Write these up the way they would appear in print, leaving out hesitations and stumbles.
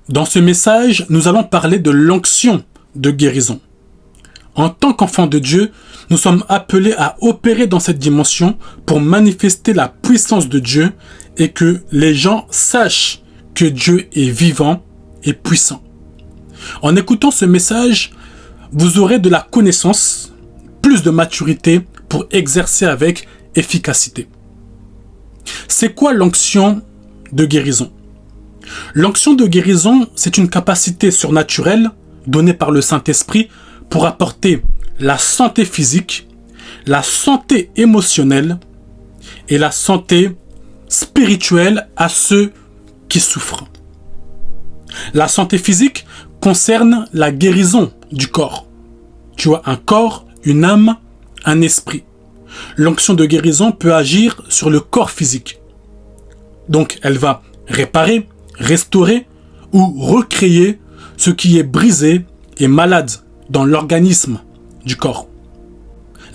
Dans ce message, nous allons parler de l'onction de guérison. En tant qu'enfants de Dieu, nous sommes appelés à opérer dans cette dimension pour manifester la puissance de Dieu et que les gens sachent que Dieu est vivant et puissant. En écoutant ce message, vous aurez de la connaissance, plus de maturité pour exercer avec efficacité. C'est quoi l'onction de guérison ? L'onction de guérison, c'est une capacité surnaturelle donnée par le Saint-Esprit pour apporter la santé physique, la santé émotionnelle et la santé spirituelle à ceux qui souffrent. La santé physique concerne la guérison du corps. Tu as un corps, une âme, un esprit. L'onction de guérison peut agir sur le corps physique. Donc elle va réparer, restaurer ou recréer ce qui est brisé et malade dans l'organisme du corps.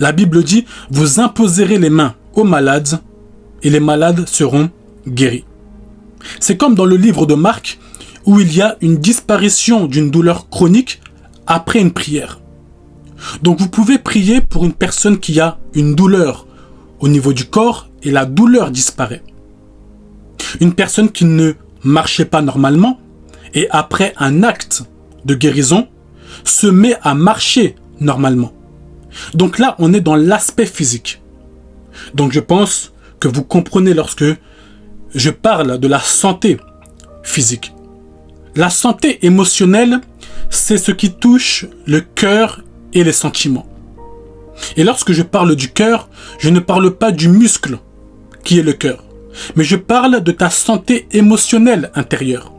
La Bible dit « Vous imposerez les mains aux malades et les malades seront guéris ». C'est comme dans le livre de Marc où il y a une disparition d'une douleur chronique après une prière. Donc vous pouvez prier pour une personne qui a une douleur au niveau du corps et la douleur disparaît. Une personne qui ne marchait pas normalement et après un acte de guérison se met à marcher normalement. Donc là, on est dans l'aspect physique. Donc je pense que vous comprenez lorsque je parle de la santé physique. La santé émotionnelle, c'est ce qui touche le cœur et les sentiments. Et lorsque je parle du cœur, je ne parle pas du muscle qui est le cœur, mais je parle de ta santé émotionnelle intérieure.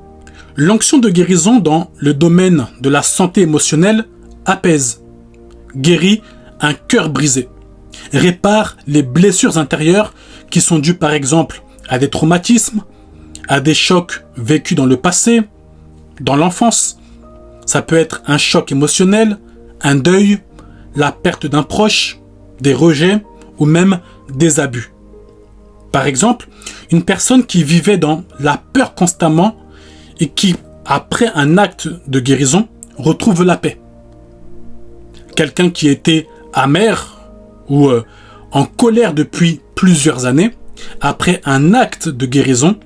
L'onction de guérison dans le domaine de la santé émotionnelle apaise, guérit un cœur brisé, répare les blessures intérieures qui sont dues par exemple à des traumatismes, à des chocs vécus dans le passé, dans l'enfance. Ça peut être un choc émotionnel, un deuil, la perte d'un proche, des rejets ou même des abus. Par exemple, une personne qui vivait dans la peur constamment et qui, après un acte de guérison, retrouve la paix. Quelqu'un qui était amer ou en colère depuis plusieurs années, après un acte de guérison,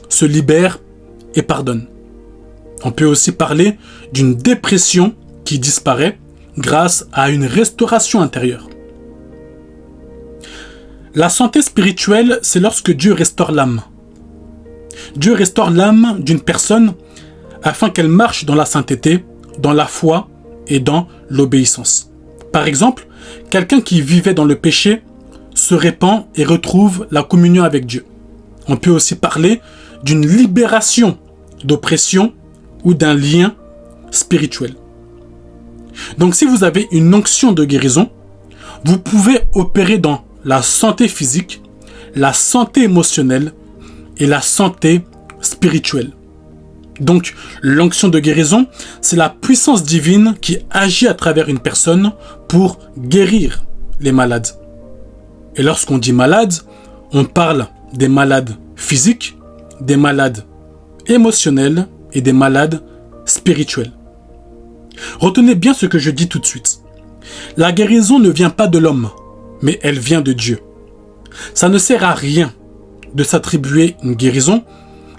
se libère et pardonne. On peut aussi parler d'une dépression qui disparaît grâce à une restauration intérieure. La santé spirituelle, c'est lorsque Dieu restaure l'âme. Dieu restaure l'âme d'une personne afin qu'elle marche dans la sainteté, dans la foi et dans l'obéissance. Par exemple, quelqu'un qui vivait dans le péché se répand et retrouve la communion avec Dieu. On peut aussi parler d'une libération d'oppression ou d'un lien spirituel. Donc si vous avez une onction de guérison, vous pouvez opérer dans la santé physique, la santé émotionnelle et la santé spirituelle. Donc l'onction de guérison, c'est la puissance divine qui agit à travers une personne pour guérir les malades. Et lorsqu'on dit malade, on parle des malades physiques, des malades émotionnels et des malades spirituels. Retenez bien ce que je dis tout de suite. La guérison ne vient pas de l'homme, mais elle vient de Dieu. Ça ne sert à rien de s'attribuer une guérison,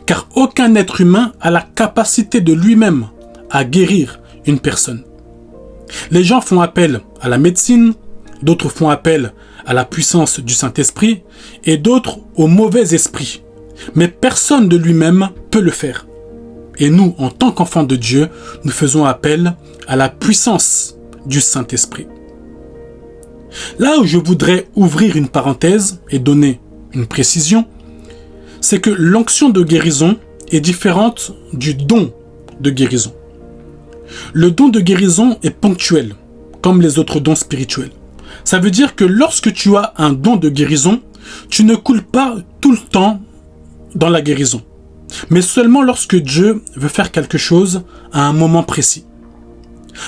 car aucun être humain a la capacité de lui-même à guérir une personne. Les gens font appel à la médecine, d'autres font appel à la puissance du Saint-Esprit et d'autres au mauvais esprit. Mais personne de lui-même peut le faire. Et nous, en tant qu'enfants de Dieu, nous faisons appel à la puissance du Saint-Esprit. Là où je voudrais ouvrir une parenthèse et donner une précision, c'est que l'onction de guérison est différente du don de guérison. Le don de guérison est ponctuel, comme les autres dons spirituels. Ça veut dire que lorsque tu as un don de guérison, tu ne coules pas tout le temps dans la guérison, mais seulement lorsque Dieu veut faire quelque chose à un moment précis.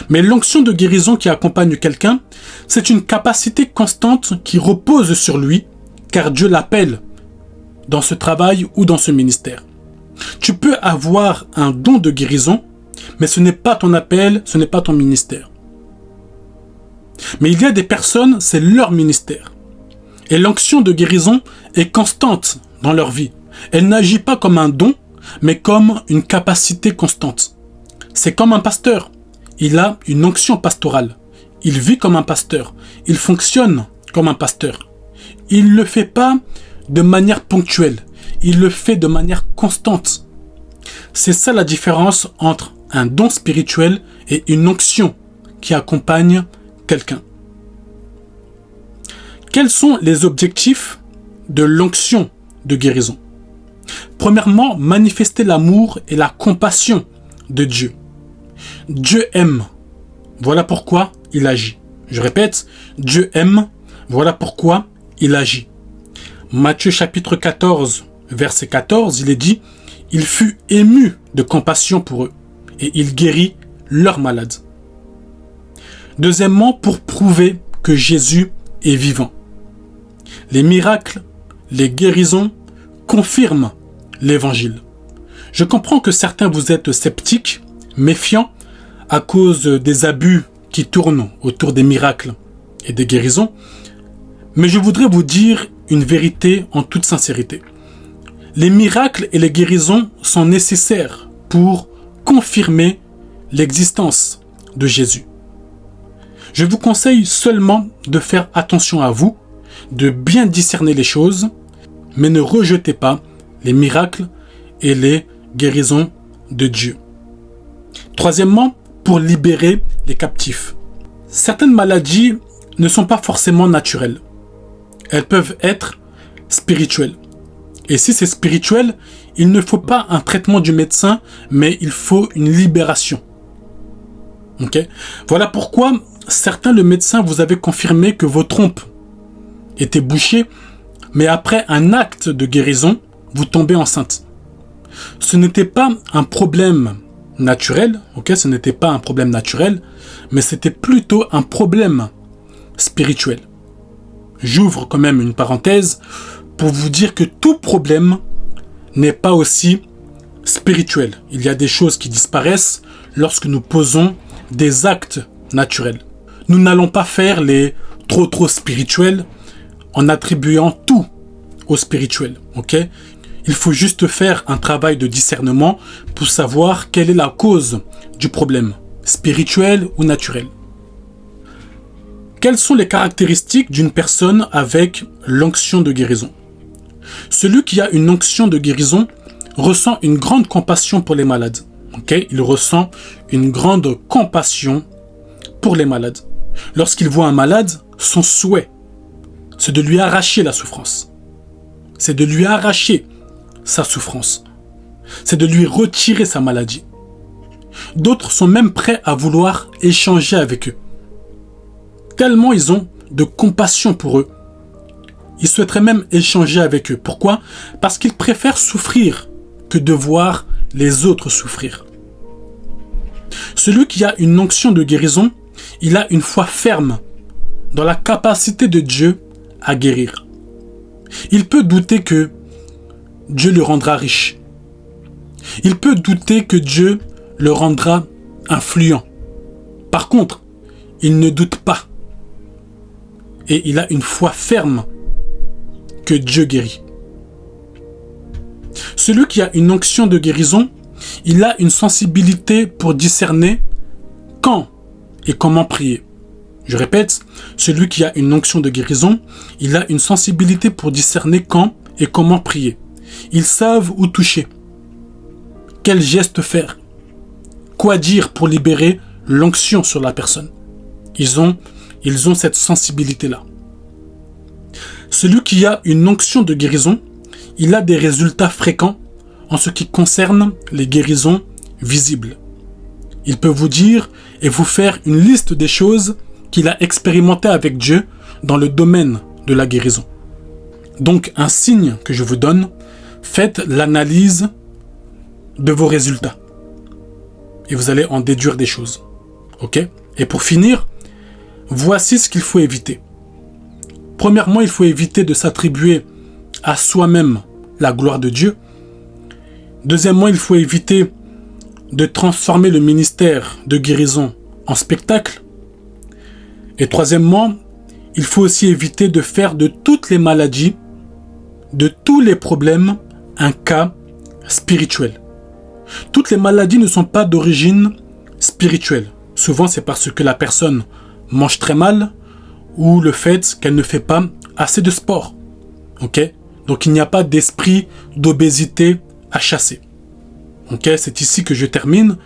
Mais l'onction de guérison qui accompagne quelqu'un, c'est une capacité constante qui repose sur lui, car Dieu l'appelle dans ce travail ou dans ce ministère. Tu peux avoir un don de guérison, mais ce n'est pas ton appel, ce n'est pas ton ministère. Mais il y a des personnes, c'est leur ministère. Et l'onction de guérison est constante dans leur vie. Elle n'agit pas comme un don, mais comme une capacité constante. C'est comme un pasteur. Il a une onction pastorale. Il vit comme un pasteur. Il fonctionne comme un pasteur. Il ne le fait pas de manière ponctuelle. Il le fait de manière constante. C'est ça la différence entre un don spirituel et une onction qui accompagne quelqu'un. Quels sont les objectifs de l'onction de guérison? Premièrement, manifester l'amour et la compassion de Dieu. Dieu aime. Voilà pourquoi il agit. Je répète, Dieu aime. Voilà pourquoi il agit. Matthieu chapitre 14, verset 14, il est dit « Il fut ému de compassion pour eux et il guérit leurs malades. » Deuxièmement, pour prouver que Jésus est vivant. Les miracles, les guérisons confirment l'évangile. Je comprends que certains vous êtes sceptiques, méfiants, à cause des abus qui tournent autour des miracles et des guérisons, mais je voudrais vous dire une vérité en toute sincérité. Les miracles et les guérisons sont nécessaires pour confirmer l'existence de Jésus. Je vous conseille seulement de faire attention à vous, de bien discerner les choses, mais ne rejetez pas les miracles et les guérisons de Dieu. Troisièmement, pour libérer les captifs. Certaines maladies ne sont pas forcément naturelles. Elles peuvent être spirituelles. Et si c'est spirituel, il ne faut pas un traitement du médecin, mais il faut une libération. Okay? Voilà pourquoi certains, le médecin vous avait confirmé que vos trompes étaient bouchées, mais après un acte de guérison, vous tombez enceinte. Ce n'était pas un problème naturel, ce n'était pas un problème naturel, mais c'était plutôt un problème spirituel. J'ouvre quand même une parenthèse pour vous dire que tout problème n'est pas aussi spirituel. Il y a des choses qui disparaissent lorsque nous posons des actes naturels. Nous n'allons pas faire les trop spirituels en attribuant tout au spirituel. Il faut juste faire un travail de discernement pour savoir quelle est la cause du problème, spirituel ou naturel. Quelles sont les caractéristiques d'une personne avec l'onction de guérison? Celui qui a une onction de guérison ressent une grande compassion pour les malades. Il ressent une grande compassion pour les malades. Lorsqu'il voit un malade, son souhait, c'est de lui arracher la souffrance. C'est de lui arracher sa souffrance. C'est de lui retirer sa maladie. D'autres sont même prêts à vouloir échanger avec eux. Tellement ils ont de compassion pour eux. Ils souhaiteraient même échanger avec eux. Pourquoi? Parce qu'ils préfèrent souffrir que de voir les autres souffrir. Celui qui a une onction de guérison, il a une foi ferme dans la capacité de Dieu à guérir. Il peut douter que Dieu le rendra riche. Il peut douter que Dieu le rendra influent. Par contre, il ne doute pas. Et il a une foi ferme que Dieu guérit. Celui qui a une onction de guérison, il a une sensibilité pour discerner quand et comment prier. Je répète, celui qui a une onction de guérison, il a une sensibilité pour discerner quand et comment prier. Ils savent où toucher, quel geste faire, quoi dire pour libérer l'onction sur la personne. Ils ont cette sensibilité-là. Celui qui a une onction de guérison, il a des résultats fréquents en ce qui concerne les guérisons visibles. Il peut vous dire et vous faire une liste des choses qu'il a expérimentées avec Dieu dans le domaine de la guérison. Donc, un signe que je vous donne, faites l'analyse de vos résultats. Et vous allez en déduire des choses. Et pour finir, voici ce qu'il faut éviter. Premièrement, il faut éviter de s'attribuer à soi-même la gloire de Dieu. Deuxièmement, il faut éviter de transformer le ministère de guérison en spectacle. Et troisièmement, il faut aussi éviter de faire de toutes les maladies, de tous les problèmes, un cas spirituel. Toutes les maladies ne sont pas d'origine spirituelle. Souvent, c'est parce que la personne mange très mal ou le fait qu'elle ne fait pas assez de sport. Ok ? Donc, il n'y a pas d'esprit d'obésité à chasser. Ok ? C'est ici que je termine.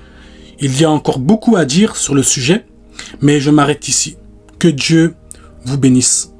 Il y a encore beaucoup à dire sur le sujet, mais je m'arrête ici. Que Dieu vous bénisse.